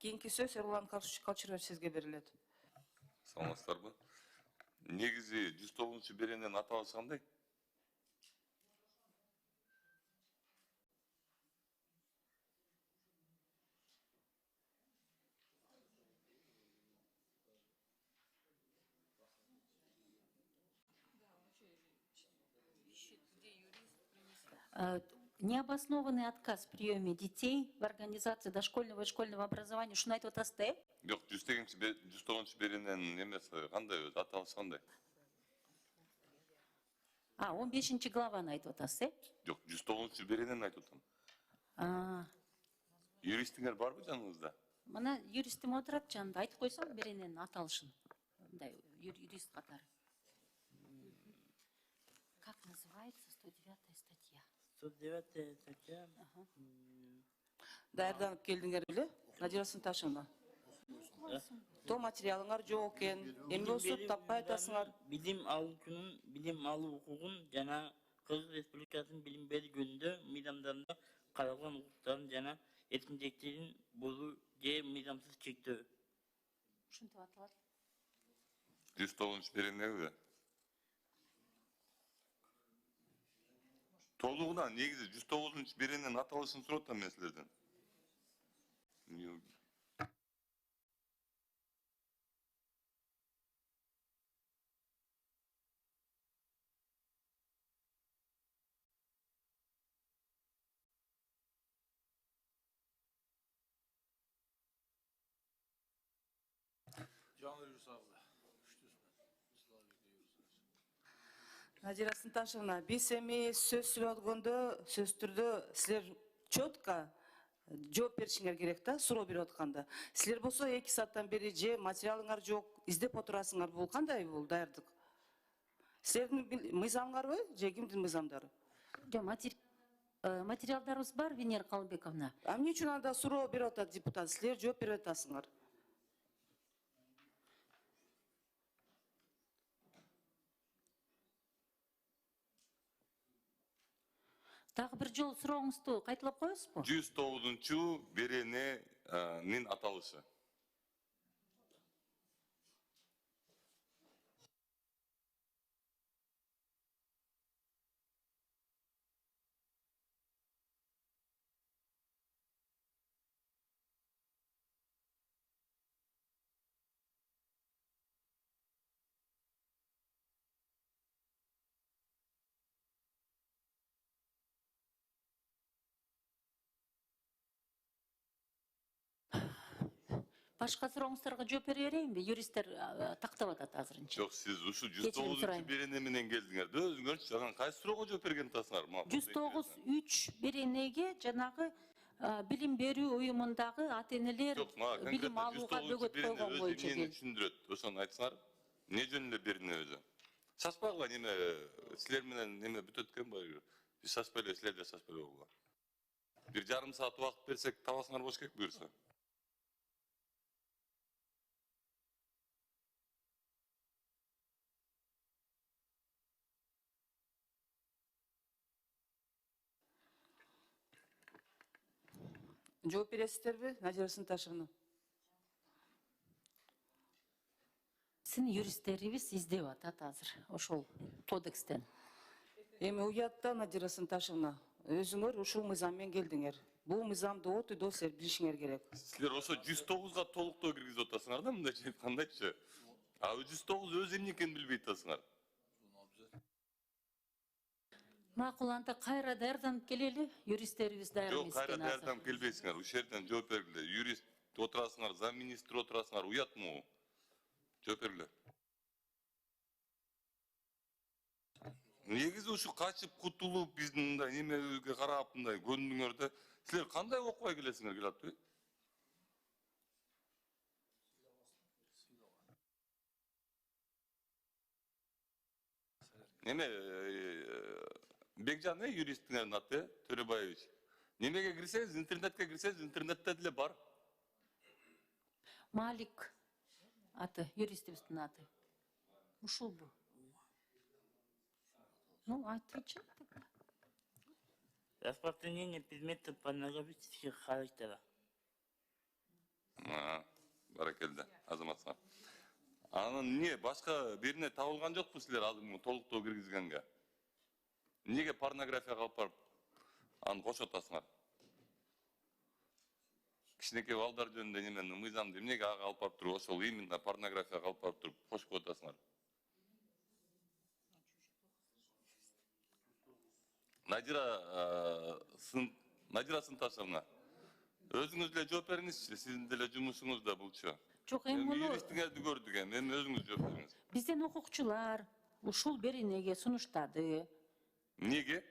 Кийинки сөз Эрлан Калчырович сизге берилет. Саламатсыздарбы? Негизи 109 берененин аталышы кандай? Необоснованный отказ в приеме детей в организации дошкольного и школьного образования. Шуну айтып атасыздар, Жок, 109 берененин эмеси кандай, аталышы кандай? 15 главаны айтып атасыз, Жок, 109 берененин айтып атам. Юристиңер барбы жаныңызда? Мына юристим отурат жанында, айтып койсоң берененин аталышын. Мындай юрист катары. Как называется 109 статья? 109 статья. Даярданып келдиңер беле? Надира Сынташевна. То материалыңар жок экен. Эмне болсо таппай атасыңар. Билим алуучунун билим алуу укугун жана Кыргыз Республикасынын билим берүү жөнүндө мыйзамдарында каралган укуктарын жана эркинчиликтерин бузуу же мыйзамсыз чектөө. Ушинтип аталат. 109 беренеги. Толугунан негизи 109 берененин аталышын сурап атам мен силерден. Надира Сынташевна, биз эми сөз сүрөп атканда сөз силер четко жооп беришиңер керек да, суроо берип атканда. Силер болсо 2 сааттан бери же материалыңар жок, издеп отурасыңар. Бул кандай бул даярдык? Силердин мыйзамыңарбы же кимдин мыйзамдары? Жок, материалдарыбыз бар, Венера Калыбековна. Эмне үчүн анда суроо берип атат депутат? Силер жооп берип атасыңар. Дагы бир жолу сурооңузду кайталап коесузбу? 109 берененин аталышы. Башка сурооңуздарга жооп бере берейинби? Юристтер тактап атат азырынча. Жок, сиз ушу 109 берене менен келдиңер. Өзүңөрчү анан кайсы суроого жооп берген атасыңар? 109.3 беренеге жанагы билим берүү уюмундагы ата-энелер билим алууга бөгөт койгон боюнча эмнени түшүндүрөт? Ошону айтсаңар. Эмне жөнүндө берене өзү? Шашпагыла, неме силер менен неме бүтөт экен баары. Биз шашпай эле, силер да шашпай эле. 1,5 саат убакыт берсек, табасыңар болуш керек буюрса. Жооп бересиздерби, Надира Сынташевна? Син юристтерибиз издеп атат азыр ошол кодекстен. Эми уятта, Надира Сынташевна, өзүңөр ушул мыйзам менен келдиңер. Бул мыйзамды отуйдо силер билишиңер керек. Силер ошо 109га толуктоо киргизип атасыңар да, мындайча айткандачы. 109 өз эмне экенин билбей атасыңар. Макул, анда кайра даярданып келели, юристтерибиз даяр эмес экен. Жок, кайра даярданып келбейсиңер. Ушул жерден жооп бергиле. Юрист отурасыңар, замминистр отурасыңар, уятмы? Жооп бергиле. Негизи ушу качып кутулуп биздин мындай немеге карап мындай көндүңөр да. Силер кандай окубай келесиңер, келатпы? Неме Бекжан юристиңердин аты Төрөбаевич. Немеге кирсеңиз, интернетке кирсеңиз, интернетте деле бар. Малик аты, юристибиздин аты. Ушулбу? Ну, айтычы. Распространение предметов порнографических характера. баракелде, Азаматсыңар. Анан эмне башка бирине табылган жокпу силер азыр толуктоо киргизгенге? Эмнеге порнографияга алып барып аны кошуп атасыңар? Кичинекей балдар жөнүндө немен мыйзамды эмнеге ага алып барып туруп, ошол именно порнографияга алып барып туруп кошуп атасыңар? Надира Сынташевна, өзүңүз деле жооп бериңизчи, сиздин деле жумушуңуз да булчу. Жок, эми Юристиңерди көрдүк эми өзүңүз жооп бериңиз. бизден укукчулар ушул беренеге сунуштады. Эмнеге?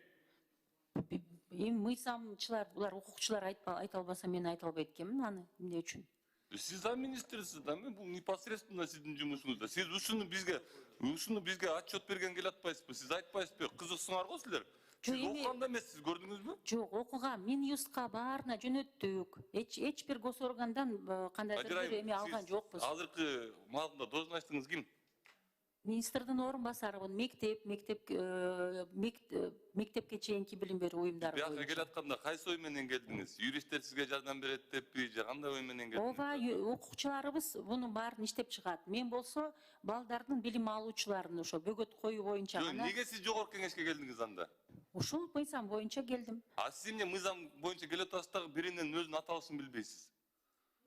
Эми мыйзамчылар, булар укукчулар айта албаса мен айта албайт экенмин аны эмне үчүн. Сиз замминистрсиз да, бул непосредственно сиздин жумушуңузда. Сиз ушуну бизге отчет берген келе атпайсызбы? Сиз айтпайсызбы? Кызыксыңар го силер. Сиз окуганда эмессиз, көрдүңүзбү? Жок, окугам, Минюстка баарына жөнөттүк. Эч бир госоргандан кандайдыр бир эме алган жокпуз. Азыркы маалында должностуңуз ким? Министрдин орун басарымын, мектепке чейинки билим берүү уюмдары Бияка боюнча. келатканда кайсы ой менен келдиңиз? Юристтер сизге жардам берет деппи, же кандай ой менен келдиңиз? Ооба, укукчуларыбыз мунун баарын иштеп чыгат. Мен болсо балдардын билим алуучуларын ошо бөгөт коюу боюнча гана. Эмнеге сиз жогорку кеңешке келдиңиз анда? Ушул мыйзам боюнча келдим. А сиз эмне мыйзам боюнча келе атасыз дагы биринин өзүнүн аталышын билбейсиз?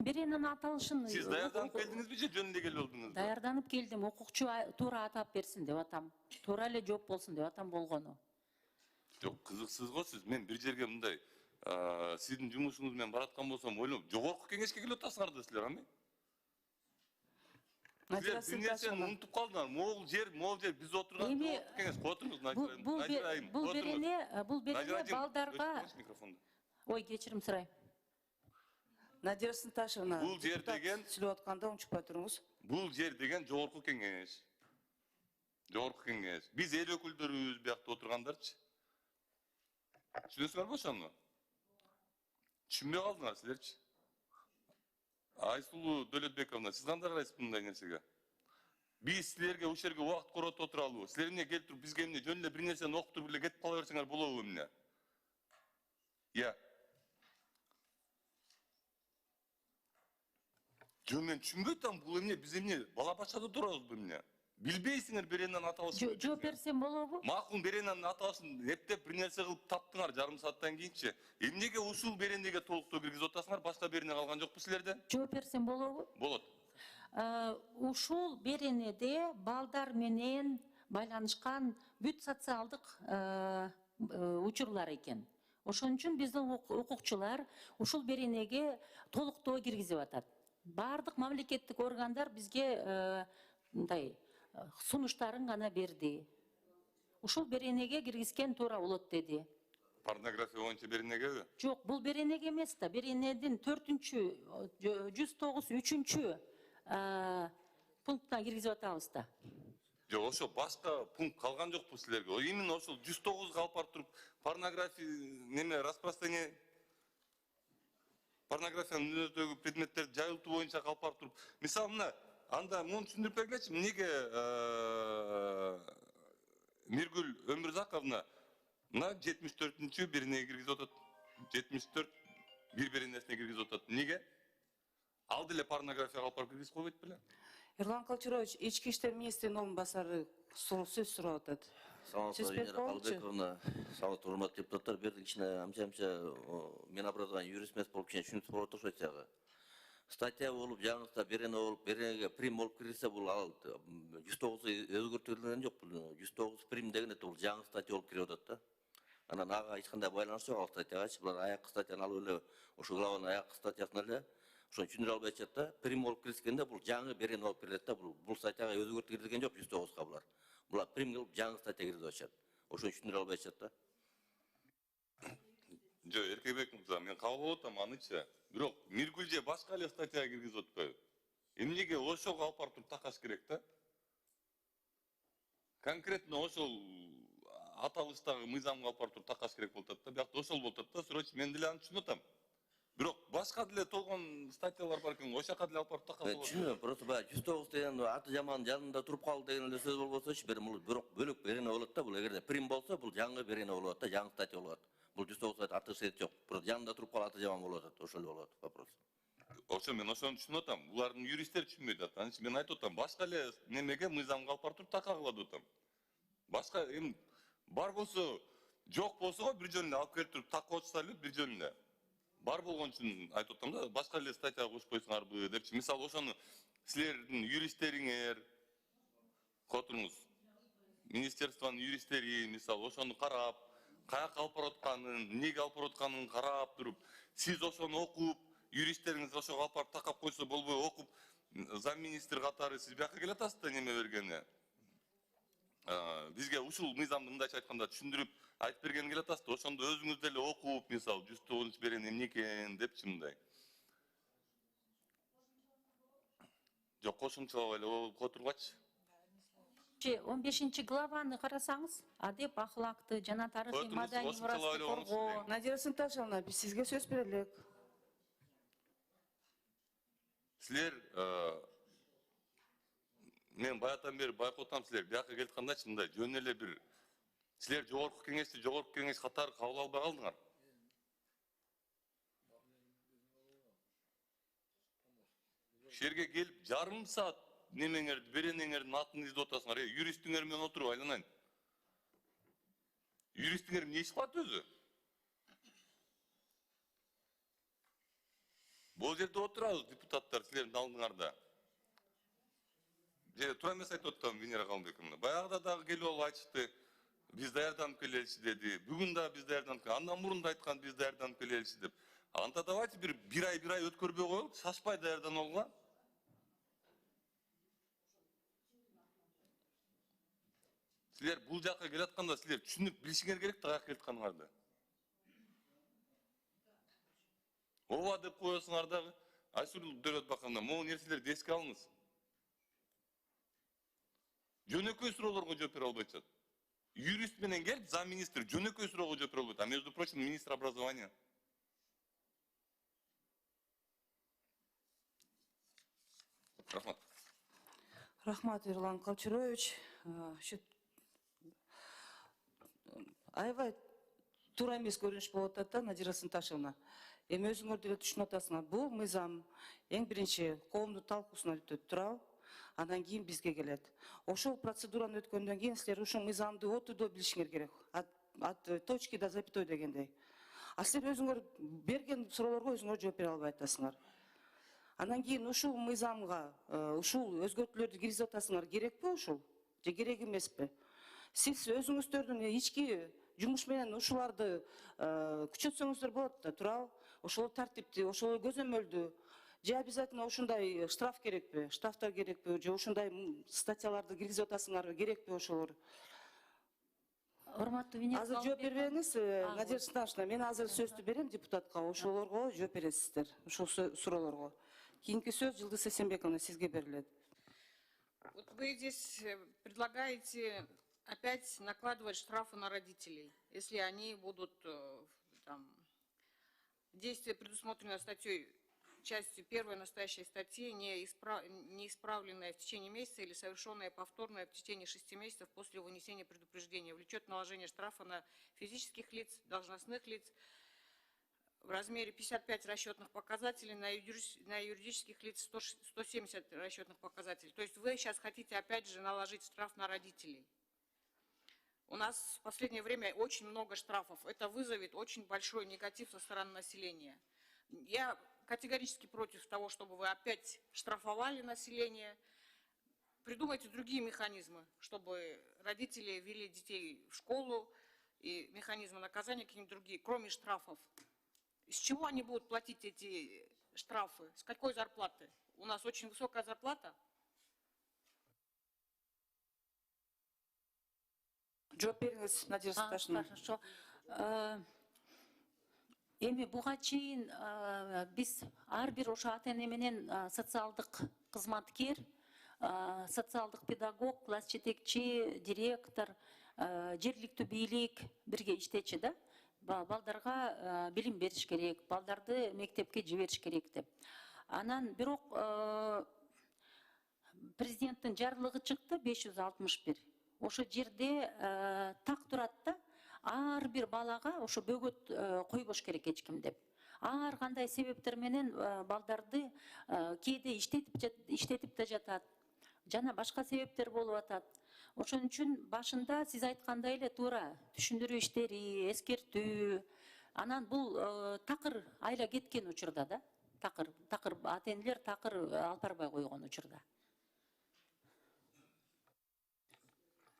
Биринин аталышын Сиз даярданып келдиңизби же жөн эле келип болдуңузбу? даярданып келдим. Укукчу туура атап берсин деп атам. Туура эле жооп болсун деп атам болгону. Жок, кызыксыз го сиз. Мен бир жерге мындай сиздин жумушуңуз менен бараткан болсом, ойлоп, жогорку кеңешке келип атасыңар да силер, ами? Силер бир нерсени унутуп калдыңар. Могул жер биз отурган жогорку кеңеш. Отуруңуз, Бул берене балдарга... Ой, кечирим сурайм. Надира Сынташевна, Бул жер деген сүйлөп атканда унчукпай туруңуз. Бул жер деген жогорку кеңеш. Жогорку кеңеш. Биз эл өкүлдөрүбүз биякта отургандарчы. Түшүнөсүңөрбү ошону? Түшүнбөй калдыңар силерчи. Айсулуу Дөлөтбековна, сиз кандай карайсыз мындай нерсеге? Биз силерге ушул жерге убакыт коротуп отуралыбы? Силер эмне келип туруп бизге эмне жөн эле бир нерсени окутуп эле кетип кала берсеңер болобу эмне? Жөн мен түшүнбөй атам, бул эмне, биз эмне бала бачада турабызбы эмне? Билбейсиңер беренен аталышын. Жооп берсем болобу? Макул беренен аталышын эптеп бир нерсе кылып таптыңар жарым сааттан кийинчи. Эмнеге ушул беренеге толуктоо киргизип атасыңар? Башка берене калган жокпу силерде? Жооп берсем болобу? Болот. Ушул беренеде балдар менен байланышкан бүт социалдык учурлар экен. Ошон үчүн биздин укукчулар ушул беренеге толуктоо киргизип атат. Бардык мамлекеттик органдар бизге мындай сунуштарын гана берди. Ушул беренеге киргизген туура болот деди. Порнография боюнча беренегеби? Жок, бул беренеге эмес да. Беренедин 109-3 пунктуна киргизип атабыз да. Жок, ошо башка пункт калган жокпу силерге? Именно ошол 109 алып барып туруп порнография неме распространение порнографиянын мүнөздөгү предметтерди жайылтуу боюнча алып барып туруп. Мисалы мына анда муну түшүндүрүп бергилечи, эмнеге Миргүл Өмүрзаковна мына 74-чү беренеге киргизип атат. 74 бир беренесине киргизип атат. Эмнеге? Ал деле порнографияга алып барып киргизип койбойт беле? Эрлан Калчурович, Ички иштер министринин орун басары сөз сурап атат. Албековна, саламатсызбы, урматтуу депутаттар, берди кичине амча мен образование юрист эмес болуп кичине түшүнүктүү болуп атышат жагы. Статья болуп, жаңылыкта берене болуп, беренеге прим болуп кирсе бул ал 109 өзгөртүлгөн жок. 109 прим деген бул жаңы статья болуп кирип атат да. Анан ага эч кандай байланышы жок ал статьяга. Булар аяккы статьяны алып эле ошо главанын аяккы статьясын эле ошону түшүндүрө албай атышат да. Прим болуп киришкенде бул жаңы берене болуп кирет да. Бул статьяга өзгөртүлгөн жок 109га булар. Булар прим кылып жаңы статья киргизип атышат. Ошону түшүндүрө албай атышат да. Жок, Эркебек мырза, мен кабыл болуп атам анычы. Бирок Миргүл же башка эле статьяга киргизип атпайбы? Эмнеге ошого алып барып туруп такаш керек да? Конкретно ошол аталыштагы мыйзамга алып барып туруп такаш керек болуп атат да. Биякта ошол болуп атат да, срочно мен деле аны түшүнүп атам. Бирок башка деле толгон статьялар бар экен, ошол жака деле алып барып такаш болот. Түшүнөм, просто баягы 109 деген аты жаман жанында туруп калды деген эле сөз болбосочу, бирок бөлөк берене болот да. Бул эгерде прим болсо, бул жаңы берене болот да, жаңы статья болот. Бул 109 аты шет жок. Просто жанында туруп калып аты жаман болуп атат, ошол болот вопрос. Ошо мен ошону түшүнүп атам. Булардын юристтери түшүнбөйт атат. Анан мен айтып атам, башка эле немеге мыйзамга алып барып туруп така кылат атам. Башка эми бар болсо, жок болсо бир жөн эле алып келип туруп так кылып эле бир жөн эле. Бар болгон үчүн айтып атам да, башка эле статьяга кошуп койсоңарбы депчи. Мисалы ошону силердин юристтериңер, которуңуз, министерствонун юристтери, мисалы ошону карап, каяка алып барып атканын, эмнеге алып барып атканын карап туруп, сиз ошону окуп, юристтериңиз ошого алып барып такап койсо болбой окуп, замминистр катары сиз бияка келе атасыз да неме бергене. Бизге ушул мыйзамды мындайча айтканда түшүндүрүп айтып бергени келе атасыз да, ошондо өзүңүз деле окуп, мисалы 109 берен эмне экен депчи мындай. Жок, кошумчалап эле которгачы. 15 главаны карасаңыз, адеп ахлакты жана тарыхый маданий мурасты коргоо. Надира Сынташевна, биз сизге сөз берелик. Силер, мен баятан бери байкотам, силер бияка келип аткандачы мындай жөн эле бир силер жогорку кеңеш катары кабыл албай калдыңар. Шерге келип жарым саат немеңерди, беренеңердин атын издеп атасыңар. Юристиңер менен отуруп айланайын. Юристиңер эмне иш кылат өзү? Бул жерде отурабыз депутаттар силердин алдыңарда. Же туура эмес айтып атам Венера Калмбековна. Баягыда дагы келип алып айтышты. Биз даярданып келеличи деди. Бүгүн да биз даярданып, андан мурун да айткан биз даярданып келеличи деп. Анда давайте бир ай өткөрбөй коелук, шашпай даярданууга. Силер бул жакка келе атканда силер түшүнүп билишиңер керек да каяка келип атканыңарды. Ооба деп коесуңар дагы. Айсур Дөөлөтбаковна, могу нерселерди эске алыңыз. Жөнөкөй суроолорго жооп бере албай атат. Юрист менен келип, замминистр жөнөкөй суроого жооп бере албайт. А между прочим, министр образования. Рахмат. Рахмат, Ерлан Калчурович. Аябай туура эмес көрүнүш болуп атат да, Надира Сынташевна. Эми өзүңөр деле түшүнүп атасыңар. Бул мыйзам эң биринчи коомдун талкуусунан өтөт туурабы? Андан кийин бизге келет. Ошол процедураны өткөндөн кийин силер ушул мыйзамды отурдо билишиңер керек. От точки до запятой дегендей. А силер өзүңөр берген суроолорго өзүңөр жооп бере албай атасыңар. Андан кийин ушул мыйзамга ушул өзгөртүүлөрдү киргизип атасыңар, керекпи ушул? Же керек эмеспи? Сиз өзүңүздөрдүн ички жумуш менен ушуларды күчөтсөңүздөр болот да, туурабы? Ошол тартипти, ошол көзөмөлдү, же обязательно ушундай штраф керекпи, штрафтар керекпи, же ушундай статьяларды киргизип атасыңарбы, керекпи ошолор? Урматтуу Венера Азыр жооп бербеңиз, Надира Сынташевна, мен азыр сөздү берем депутатка, ошолорго жооп бересиздер, ушул суроолорго. Кийинки сөз Жылдыз Эсенбековна сизге берилет. Вот вы здесь предлагаете опять накладывать штрафы на родителей, если они будут там, действия, предусмотренное статьей, частью 1 настоящей статьи, неисправленное в течение месяца или совершенное повторное в течение 6 месяцев после вынесения предупреждения, влечет наложение штрафа на физических лиц, должностных лиц в размере 55 расчетных показателей, на юридических лиц 170 расчетных показателей. То есть вы сейчас хотите опять же наложить штраф на родителей. У нас в последнее время очень много штрафов. Это вызовет очень большой негатив со стороны населения. Я категорически против того, чтобы вы опять штрафовали население. Придумайте другие механизмы, чтобы родители вели детей в школу, и механизмы наказания какие-нибудь другие, кроме штрафов. С чего они будут платить эти штрафы? С какой зарплаты? У нас очень высокая зарплата. Жооп бериңиз, Надира Сынташевна. Хорошо. Эми буга чейин биз ар бир ошо ата-эне менен социалдык кызматкер, социалдык педагог, класс жетекчи, директор, жергиликтүү бийлик бирге иштечи да. Балдарга билим бериш керек, балдарды мектепке жибериш керек деп. Анан бирок президенттин жарлыгы чыкты 561. Ошо жерде так турат да, ар бир балага ошо бөгөт койбош керек эч ким деп. ар кандай себептер менен балдарды кээде иштетип да жатат жана башка себептер болуп атат. Ошон үчүн башында сиз айткандай эле туура түшүндүрүү иштери, эскертүү, анан бул такыр айла кеткен учурда да, такыр ата энелер такыр алып барбай койгон учурда.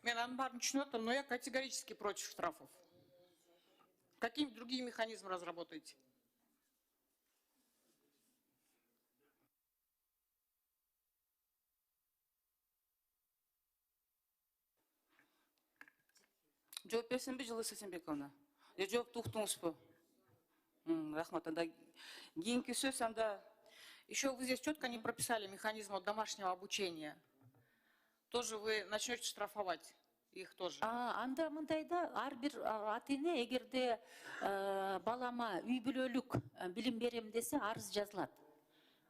Мен анын баарын түшүнүп атам, но я категорически против штрафов. Какие другие механизмы разработаете? Жооп берсемби, Жылы Сексенбековна? Жоопту уктуңузбу? Рахмат. Анда кийинки сөз анда. Еще вы здесь четко не прописали механизм домашнего обучения. Тоже вы начнете штрафовать их тоже. Анда мындай да, ар бир ата эне эгерде балама үй бүлөлүк билим берем десе арыз жазылат.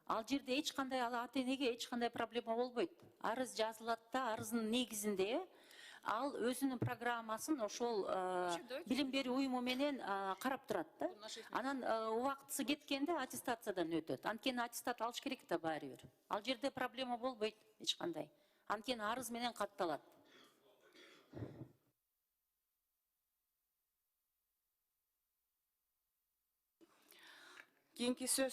Ал жерде эч кандай ата энеге эч кандай проблема болбойт. Арыз жазылат да, арыздын негизинде ал өзүнүн программасын ошол билим берүү уюму менен карап турат да. Анан убактысы кеткенде аттестациядан өтөт. Анткени аттестат алыш керек да баары бир. Ал жерде проблема болбойт эч кандай. Анткени арыз менен катталат. Кийинки сөз